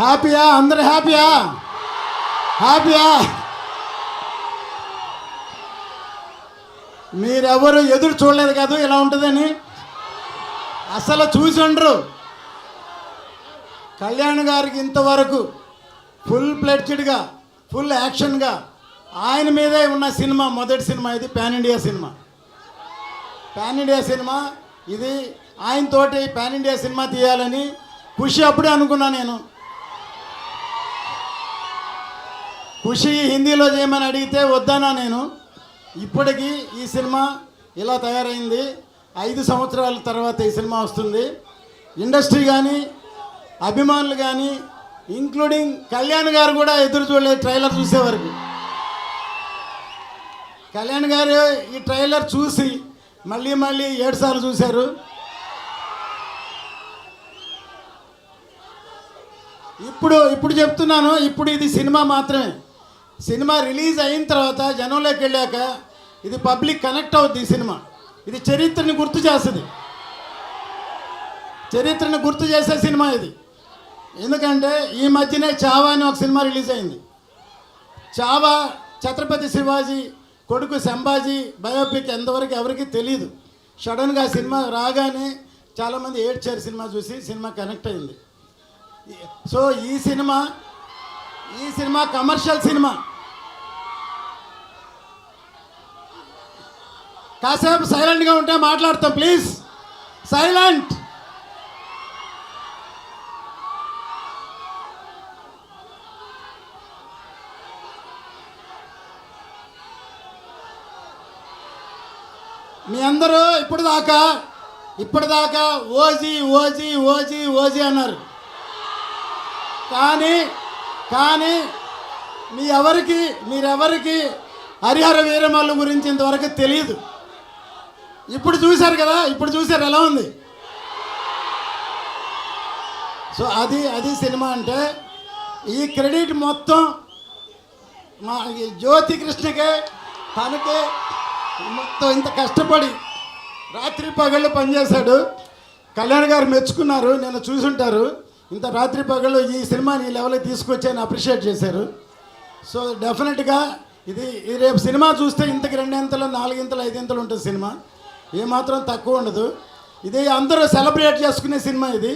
హ్యాపీయా? అందరు హ్యాపీయా? హ్యాపీయా? మీరెవరు ఎదురు చూడలేదు కాదు ఇలా ఉంటుందని. అసలు చూసి ఉండరు. కళ్యాణ్ గారికి ఇంతవరకు ఫుల్ ప్లెడ్జ్డ్గా, ఫుల్ యాక్షన్గా ఆయన మీదే ఉన్న సినిమా మొదటి సినిమా ఇది. Pan India cinema, pan India cinema ఇది. ఆయనతోటి పాన్ ఇండియా సినిమా తీయాలని ఖుషి అప్పుడే అనుకున్నా నేను. ఖుషి హిందీలో చేయమని అడిగితే వద్దనా నేను. ఇప్పటికీ ఈ సినిమా ఇలా తయారైంది. 5 సంవత్సరాల తర్వాత ఈ సినిమా వస్తుంది. ఇండస్ట్రీ కానీ, అభిమానులు కానీ, ఇంక్లూడింగ్ కళ్యాణ్ గారు కూడా ఎదురు చూడలేదు ట్రైలర్ చూసే వరకు. కళ్యాణ్ గారు ఈ ట్రైలర్ చూసి మళ్ళీ 7 సార్లు చూశారు. ఇప్పుడు చెప్తున్నాను, ఇప్పుడు ఇది సినిమా మాత్రమే. సినిమా రిలీజ్ అయిన తర్వాత జనంలోకి వెళ్ళాక ఇది పబ్లిక్ కనెక్ట్ అవుద్ది. ఈ సినిమా ఇది చరిత్రని గుర్తు చేస్తుంది, చరిత్రని గుర్తు చేసే సినిమా ఇది. ఎందుకంటే ఈ మధ్యనే చావా అని ఒక సినిమా రిలీజ్ అయింది. చావా ఛత్రపతి శివాజీ కొడుకు సంభాజీ బయోపిక్ ఎంతవరకు ఎవరికి తెలియదు. సడన్గా సినిమా రాగానే చాలామంది ఏడ్చారు సినిమా చూసి. సినిమా కనెక్ట్ అయింది. సో ఈ సినిమా కమర్షియల్ సినిమా. కాసేపు సైలెంట్గా ఉంటే మాట్లాడతాం ప్లీజ్. సైలెంట్. మీ అందరూ ఇప్పటిదాకా ఓజీ ఓజీ ఓజీ ఓజీ అన్నారు. కానీ మీరెవరికి హరిహర వీరమల్లు గురించి ఇంతవరకు తెలియదు. ఇప్పుడు చూశారు కదా, ఇప్పుడు చూశారు ఎలా ఉంది. సో అది సినిమా అంటే. ఈ క్రెడిట్ మొత్తం మా జ్యోతి కృష్ణకే, తనకే. మొత్తం ఇంత కష్టపడి రాత్రి పగళ్ళు పనిచేశాడు. కళ్యాణ్ గారు మెచ్చుకున్నారు, నేను చూసుంటారు. ఇంత రాత్రి పగళ్ళు ఈ సినిమాని ఈ లెవెల్కి తీసుకొచ్చి అప్రిషియేట్ చేశారు. సో డెఫినెట్గా ఇది రేపు సినిమా చూస్తే ఇంతకు 2 ఇంతలు 4 ఇంతలు 5 ఇంతలు ఉంటుంది సినిమా. ఏమాత్రం తక్కువ ఉండదు. ఇది అందరూ సెలబ్రేట్ చేసుకునే సినిమా ఇది.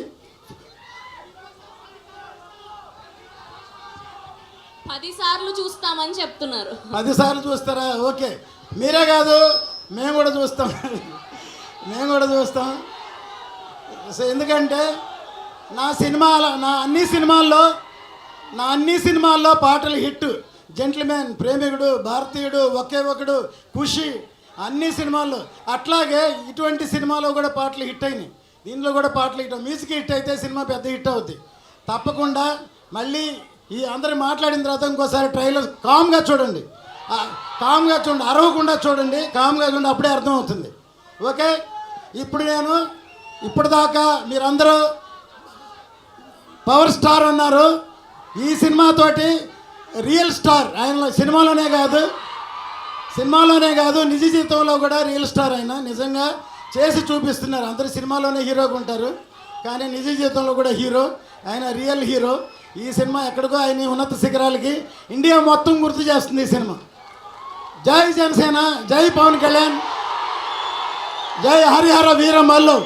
10 సార్లు చూస్తామని చెప్తున్నారు. 10 సార్లు చూస్తారా? ఓకే, మీరే కాదు మేము కూడా చూస్తాం. సో ఎందుకంటే నా అన్ని సినిమాల్లో పాటలు హిట్. జెంట్ల్మెన్, ప్రేమికుడు, భారతీయుడు, ఒకే ఒకడు, ఖుషి, అన్ని సినిమాల్లో. అట్లాగే ఇటువంటి సినిమాలో కూడా పాటలు హిట్ అయినాయి. దీనిలో కూడా పాటలు హిట్. మ్యూజిక్ హిట్ అయితే సినిమా పెద్ద హిట్ అవుద్ది. తప్పకుండా మళ్ళీ ఈ అందరూ మాట్లాడిన తర్వాత ఇంకోసారి ట్రైలర్ కామ్గా చూడండి, అరవకుండా చూడండి, కామ్గా చూడండి, అప్పుడే అర్థమవుతుంది. ఓకే, ఇప్పటిదాకా మీరందరూ పవర్ స్టార్ అన్నారు. ఈ సినిమాతోటి రియల్ స్టార్ ఆయన సినిమాలోనే కాదు నిజ జీవితంలో కూడా రియల్ స్టార్ ఆయన. నిజంగా చేసి చూపిస్తున్నారు. అందరు సినిమాలోనే హీరోగా ఉంటారు, కానీ నిజ జీవితంలో కూడా హీరో. ఆయన రియల్ హీరో. ఈ సినిమా ఎక్కడికో ఆయన ఉన్నత శిఖరాలకి ఇండియా మొత్తం గుర్తు చేస్తుంది ఈ సినిమా. జై జనసేన, జై పవన్ కళ్యాణ్, జై హరిహర వీరమల్లు.